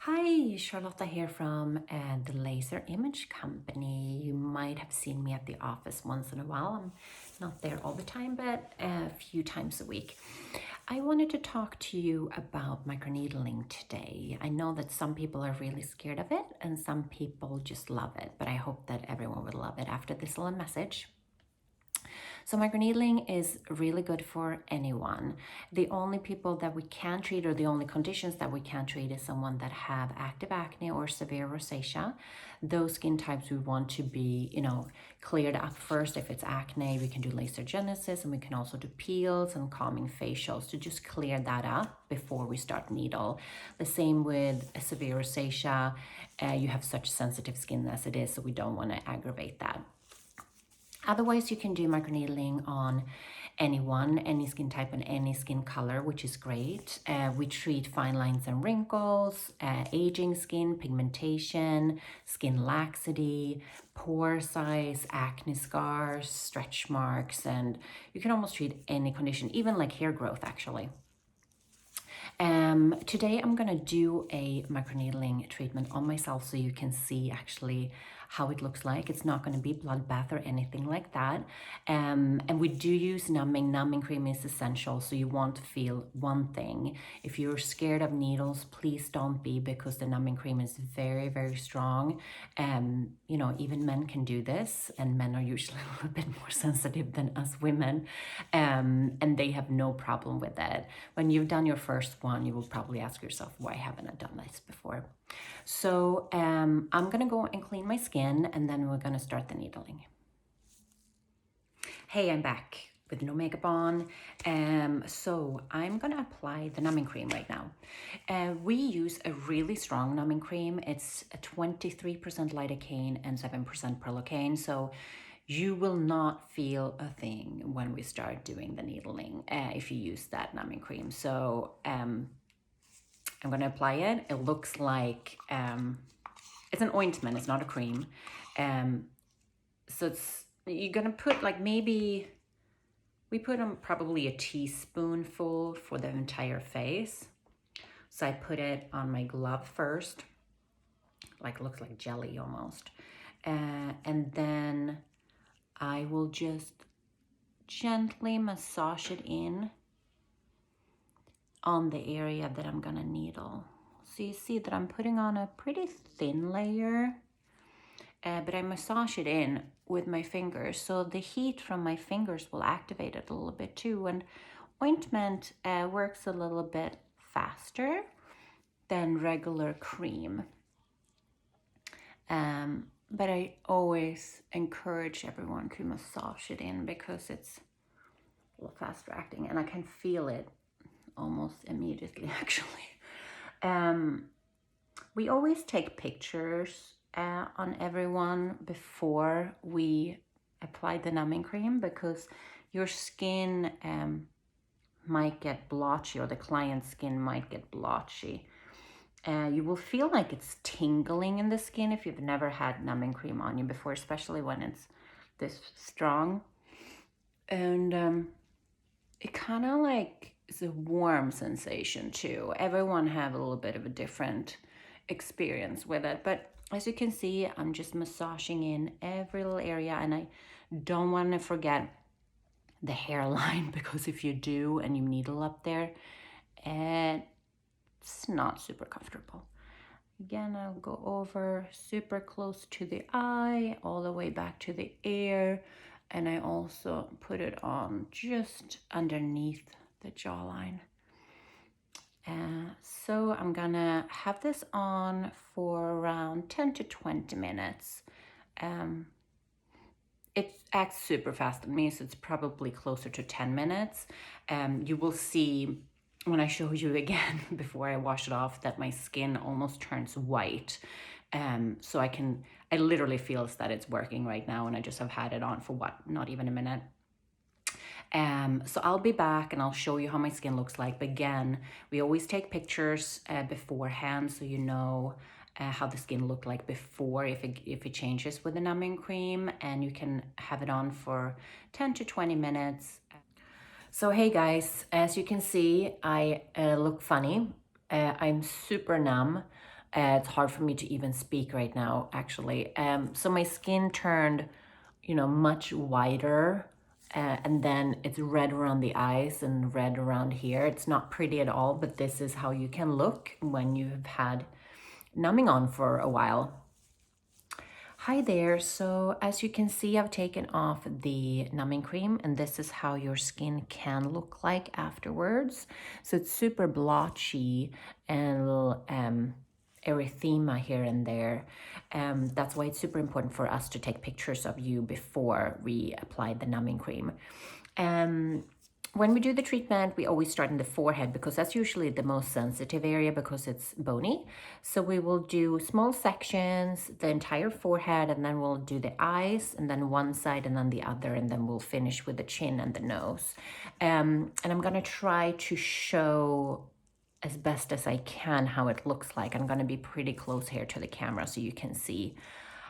Hi, Charlotta here from the Laser Image Company. You might have seen me at the office once in a while. I'm not there all the time, but a few times a week. I wanted to talk to you about microneedling today. I know that some people are really scared of it and some people just love it, but I hope that everyone will love it after this little message. So microneedling is really good for anyone. The only people that we can treat, or the only conditions that we can treat, is someone that have active acne or severe rosacea. Those skin types we want to be, cleared up first. If it's acne, we can do laser genesis, and we can also do peels and calming facials to just clear that up before we start needle. The same with a severe rosacea. You have such sensitive skin as it is, so we don't want to aggravate that. Otherwise, you can do microneedling on anyone, any skin type and any skin color, which is great. We treat fine lines and wrinkles, aging skin, pigmentation, skin laxity, pore size, acne scars, stretch marks, and you can almost treat any condition, even like hair growth actually. Today I'm gonna do a microneedling treatment on myself so you can see actually how it looks like. It's not gonna be bloodbath or anything like that. And we do use numbing. Numbing cream is essential, so you won't feel one thing. If you're scared of needles, please don't be, because the numbing cream is very, very strong. Even men can do this, and men are usually a little bit more sensitive than us women, and they have no problem with it. When you've done your first one, you will probably ask yourself, why haven't I done this before? So I'm gonna go and clean my skin, and then we're gonna start the needling. Hey, I'm back with no makeup on. So I'm gonna apply the numbing cream right now. We use a really strong numbing cream. It's a 23% lidocaine and 7% perlocaine. So you will not feel a thing when we start doing the needling if you use that numbing cream. So I'm gonna apply it. It looks like it's an ointment, it's not a cream. So you're gonna put like maybe, we put on probably a teaspoonful for the entire face. So I put it on my glove first, like looks like jelly almost. And then I will just gently massage it in on the area that I'm gonna needle. So you see that I'm putting on a pretty thin layer, but I massage it in with my fingers. So the heat from my fingers will activate it a little bit too. And ointment works a little bit faster than regular cream. But I always encourage everyone to massage it in because it's a little faster acting, and I can feel it almost immediately actually. We always take pictures on everyone before we apply the numbing cream, because your skin might get blotchy, or the client's skin might get blotchy. You will feel like it's tingling in the skin if you've never had numbing cream on you before, especially when it's this strong. And it kind of like is a warm sensation too. Everyone have a little bit of a different experience with it, but as you can see, I'm just massaging in every little area, and I don't want to forget the hairline, because if you do and you needle up there, it's not super comfortable. Again, I'll go over super close to the eye, all the way back to the ear, and I also put it on just underneath the jawline. So I'm gonna have this on for around 10 to 20 minutes. It acts super fast on me, so it's probably closer to 10 minutes. You will see when I show you again before I wash it off that my skin almost turns white. So I literally feel that it's working right now, and I just have had it on for not even a minute. So I'll be back and I'll show you how my skin looks like. But again, we always take pictures beforehand, so you know how the skin looked like before, if it changes with the numbing cream, and you can have it on for 10 to 20 minutes. So hey guys, as you can see, I look funny. I'm super numb. It's hard for me to even speak right now, actually. So my skin turned, much whiter, and then it's red around the eyes and red around here. It's not pretty at all, but this is how you can look when you've had numbing on for a while. Hi there. So as you can see, I've taken off the numbing cream, and this is how your skin can look like afterwards. So it's super blotchy and erythema here and there. That's why it's super important for us to take pictures of you before we apply the numbing cream. When we do the treatment, we always start in the forehead because that's usually the most sensitive area because it's bony. So we will do small sections, the entire forehead, and then we'll do the eyes, and then one side and then the other, and then we'll finish with the chin and the nose. And I'm gonna try to show as best as I can how it looks like. I'm gonna be pretty close here to the camera so you can see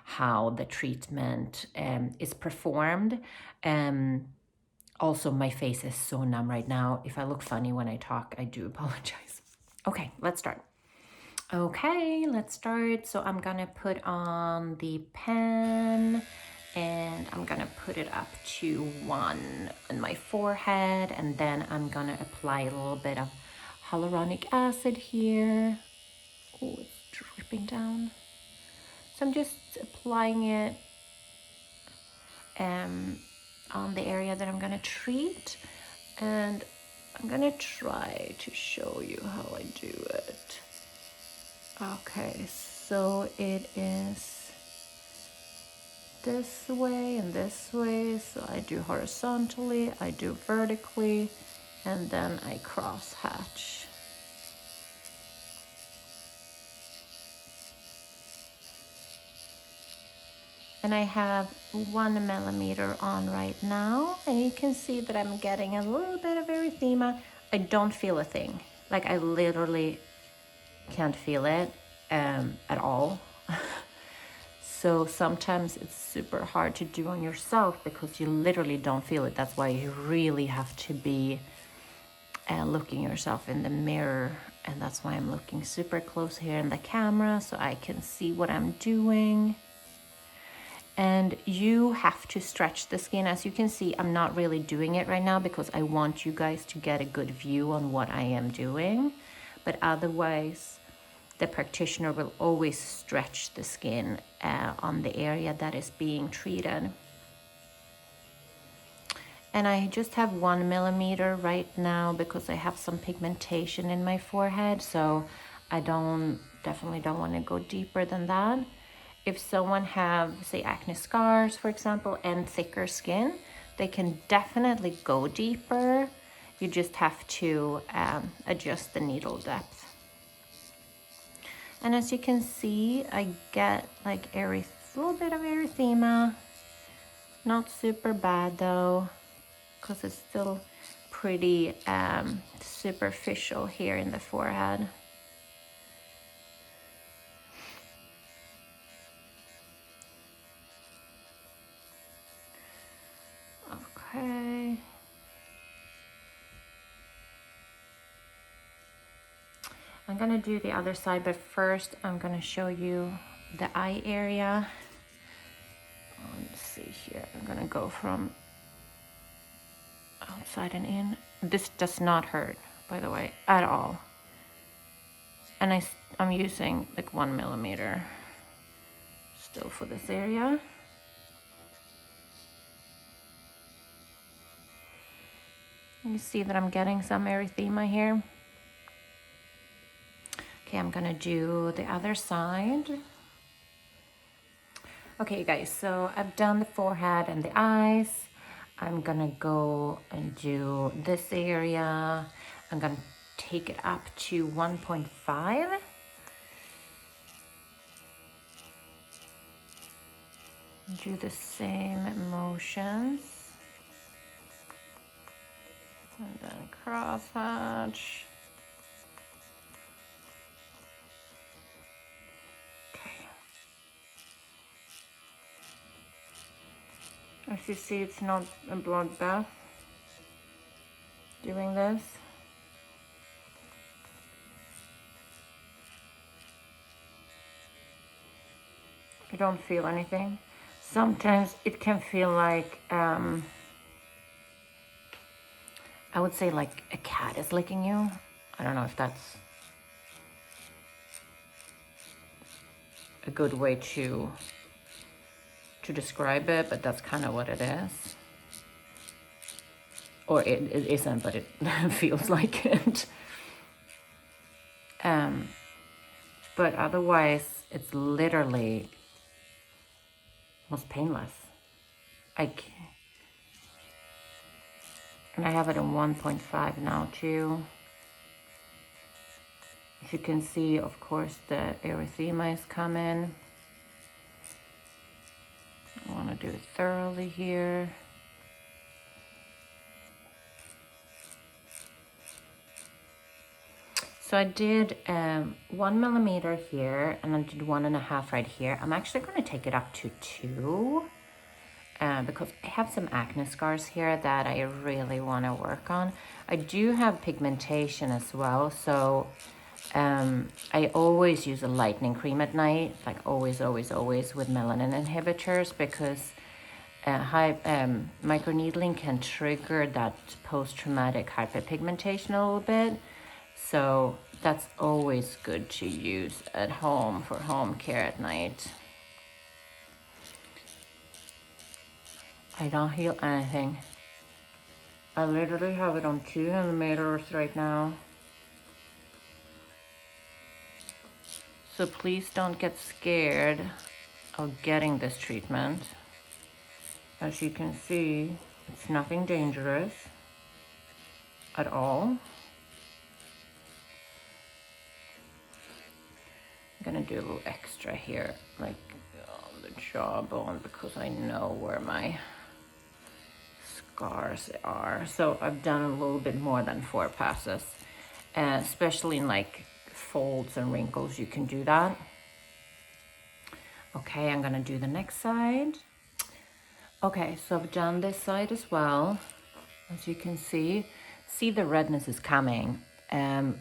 how the treatment is performed. Also, my face is so numb right now. If I look funny when I talk, I do apologize. Okay, let's start. Okay, let's start. So I'm gonna put on the pen and I'm gonna put it up to 1 on my forehead, and then I'm gonna apply a little bit of hyaluronic acid here. Oh, it's dripping down. So I'm just applying it on the area that I'm gonna treat, and I'm gonna try to show you how I do it. Okay, so it is this way and this way. So I do horizontally, I do vertically, and then I cross hatch. And I have 1 millimeter on right now, and you can see that I'm getting a little bit of erythema. I don't feel a thing. Like, I literally can't feel it at all. So sometimes it's super hard to do on yourself because you literally don't feel it. That's why you really have to be looking yourself in the mirror, and that's why I'm looking super close here in the camera so I can see what I'm doing. And you have to stretch the skin. As you can see, I'm not really doing it right now because I want you guys to get a good view on what I am doing. But otherwise, the practitioner will always stretch the skin on the area that is being treated. And I just have 1 millimeter right now because I have some pigmentation in my forehead. So I definitely don't want to go deeper than that. If someone have, say, acne scars, for example, and thicker skin, they can definitely go deeper. You just have to adjust the needle depth. And as you can see, I get like a little bit of erythema. Not super bad though, because it's still pretty superficial here in the forehead. Okay. I'm gonna do the other side, but first I'm gonna show you the eye area. Let's see here. I'm gonna go from outside and in. This does not hurt, by the way, at all. And I'm using like 1 millimeter still for this area. You see that I'm getting some erythema here. Okay, I'm gonna do the other side. Okay, you guys, so I've done the forehead and the eyes. I'm gonna go and do this area. I'm gonna take it up to 1.5. Do the same motions. And then cross hatch. Okay. As you see, it's not a bloodbath doing this. You don't feel anything? Sometimes it can feel like, I would say like a cat is licking you. I don't know if that's a good way to describe it, but that's kind of what it is. Or it isn't, but it feels like it. But otherwise, it's literally almost painless. And I have it in 1.5 now too. As you can see, of course, the erythema is coming. I want to do it thoroughly here. So I did 1 millimeter here, and I did 1.5 right here. I'm actually going to take it up to 2 because I have some acne scars here that I really want to work on. I do have pigmentation as well, so I always use a lightening cream at night, like always with melanin inhibitors, because microneedling can trigger that post-traumatic hyperpigmentation a little bit. So that's always good to use at home for home care at night. I don't feel anything. I literally have it on 2 millimeters right now. So please don't get scared of getting this treatment. As you can see, it's nothing dangerous at all. I'm gonna do a little extra here, like on the jawbone, because I know where my scars are. So I've done a little bit more than 4 passes, especially in like folds and wrinkles, you can do that. Okay, I'm gonna do the next side. Okay, so I've done this side as well. As you can see the redness is coming.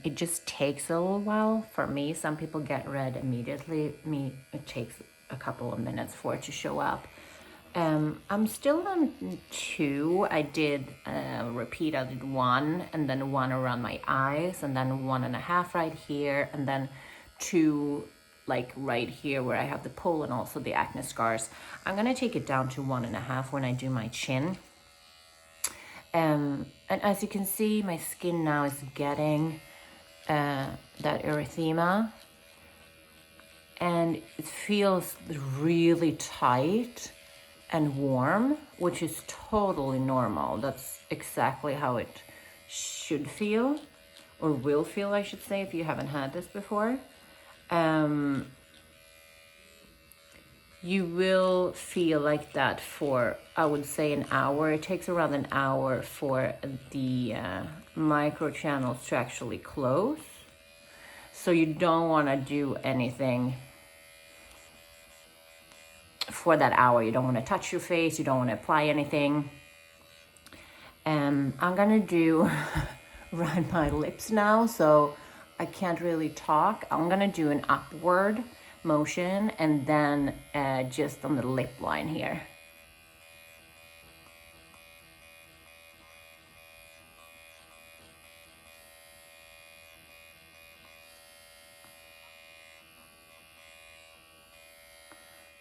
It just takes a little while. For me, some people get red immediately. It takes a couple of minutes for it to show up. I'm still on 2. I did repeat. I did 1, and then 1 around my eyes, and then 1.5 right here, and then 2 like right here where I have the pull and also the acne scars. I'm gonna take it down to 1.5 when I do my chin. And as you can see, my skin now is getting that erythema, and it feels really tight and warm, which is totally normal. That's exactly how it should feel, or will feel, I should say, if you haven't had this before. You will feel like that for, I would say, an hour. It takes around an hour for the microchannels to actually close. So you don't want to do anything for that hour. You don't want to touch your face. You don't want to apply anything. I'm going to do around my lips now, so I can't really talk. I'm going to do an upward motion, and then just on the lip line here.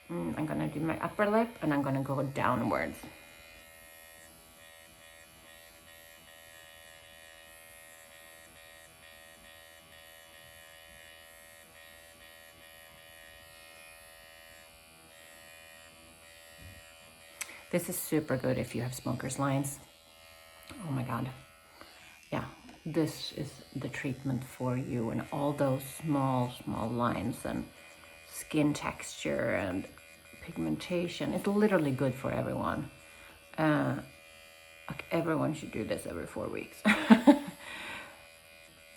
I'm gonna do my upper lip, and I'm gonna go downwards. This is super good if you have smoker's lines. Oh my God. Yeah, this is the treatment for you, and all those small lines and skin texture and pigmentation. It's literally good for everyone. Like everyone should do this every 4 weeks.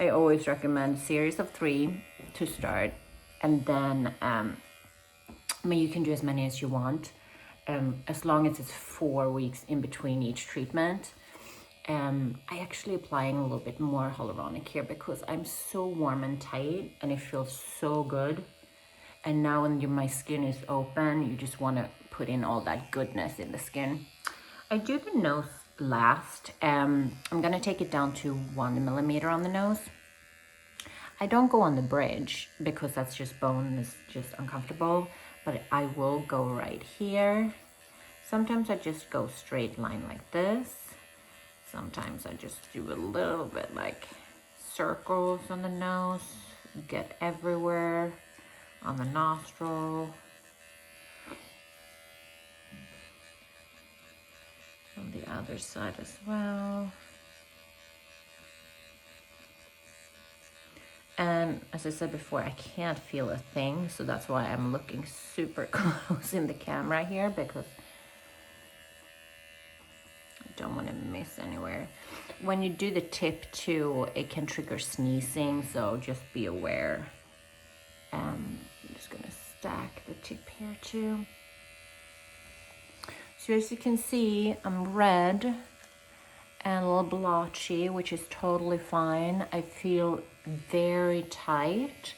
I always recommend a series of 3 to start, and then I mean, you can do as many as you want, as long as it's 4 weeks in between each treatment. I actually applying a little bit more hyaluronic here because I'm so warm and tight, and it feels so good. And now when my skin is open, you just want to put in all that goodness in the skin. I do the nose last. I'm gonna take it down to 1 millimeter on the nose. I don't go on the bridge because that's just bone, is just uncomfortable, but I will go right here. Sometimes I just go straight line like this. Sometimes I just do a little bit like circles on the nose, get everywhere on the nostril. On the other side as well. And as I said before, I can't feel a thing, so that's why I'm looking super close in the camera here, because I don't want to miss anywhere. When you do the tip too, it can trigger sneezing, so just be aware. I'm just gonna stack the tip here too. So as you can see, I'm red and a little blotchy, which is totally fine. I feel very tight,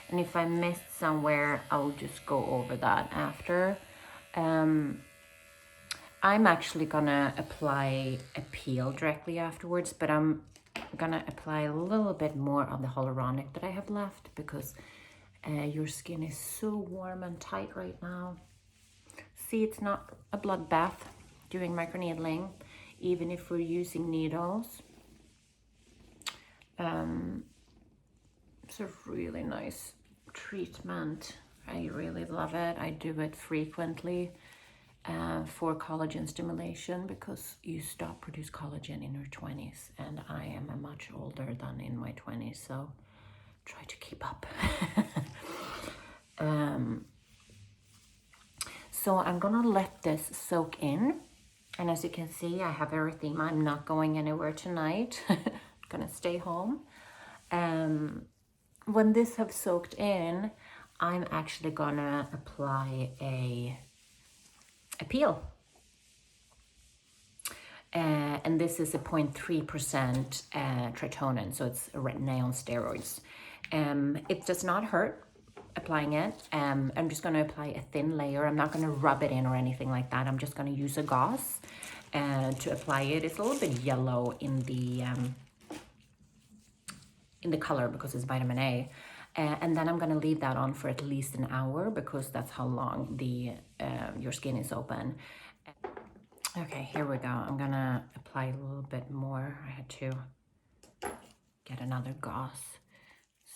and if I missed somewhere, I'll just go over that after. I'm actually gonna apply a peel directly afterwards, but I'm gonna apply a little bit more of the hyaluronic that I have left, because your skin is so warm and tight right now. See, it's not a bloodbath doing microneedling, even if we're using needles. It's a really nice treatment. I really love it. I do it frequently for collagen stimulation, because you stop produce collagen in your 20s, and I am a much older than in my 20s, so try to keep up. So I'm gonna let this soak in, and as you can see, I have erythema. I'm not going anywhere tonight. Gonna stay home. When this have soaked in, I'm actually gonna apply a peel. And this is a 0.3% tritonium, so it's retin-A on steroids. It does not hurt applying it. I'm just gonna apply a thin layer. I'm not gonna rub it in or anything like that. I'm just gonna use a gauze to apply it. It's a little bit yellow in the color because it's vitamin A. And then I'm gonna leave that on for at least an hour, because that's how long your skin is open. Okay, here we go. I'm gonna apply a little bit more. I had to get another gauze.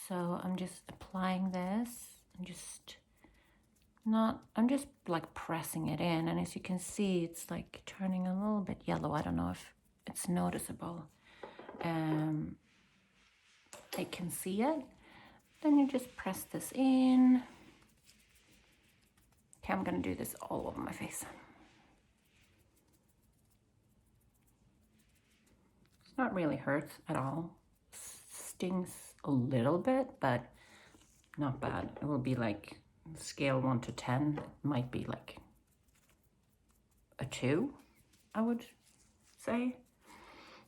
So I'm just applying this. I'm just like pressing it in. And as you can see, it's like turning a little bit yellow. I don't know if it's noticeable. I can see it. Then you just press this in. Okay, I'm gonna do this all over my face. It's not really hurts at all. Stings a little bit, but not bad. It will be like scale 1 to 10. It might be like a 2, I would say.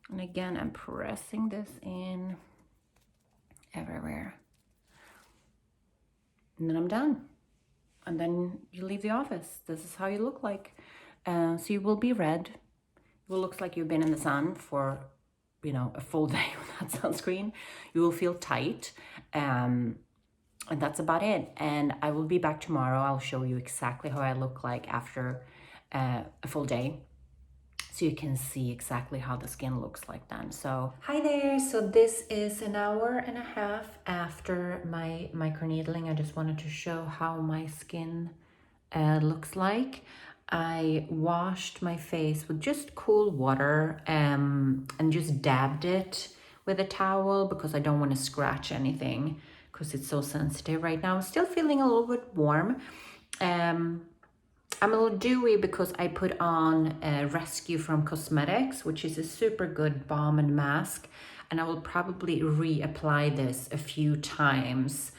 And again, I'm pressing this in everywhere. And then I'm done. And then you leave the office. This is how you look like. So you will be red. It will look like you've been in the sun for, a full day without sunscreen. You will feel tight. And that's about it. And I will be back tomorrow. I'll show you exactly how I look like after a full day, so you can see exactly how the skin looks like then. So hi there. So this is an hour and a half after my microneedling. I just wanted to show how my skin looks like. I washed my face with just cool water and just dabbed it with a towel, because I don't want to scratch anything, because it's so sensitive right now. I'm still feeling a little bit warm. I'm a little dewy because I put on Rescue from Cosmetics, which is a super good balm and mask. And I will probably reapply this a few times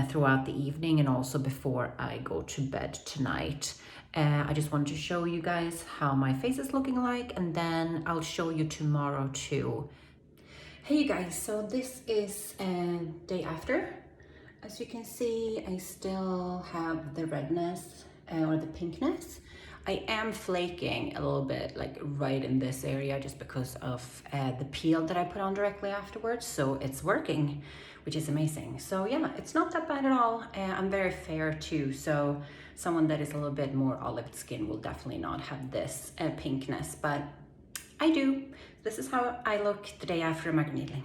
throughout the evening, and also before I go to bed tonight. I just wanted to show you guys how my face is looking like, and then I'll show you tomorrow too. Hey you guys, so this is day after. As you can see, I still have the redness or the pinkness. I am flaking a little bit, like right in this area, just because of the peel that I put on directly afterwards. So it's working, which is amazing. So yeah, it's not that bad at all. I'm very fair too. So someone that is a little bit more olive skin will definitely not have this pinkness, but I do. This is how I look the day after microneedling.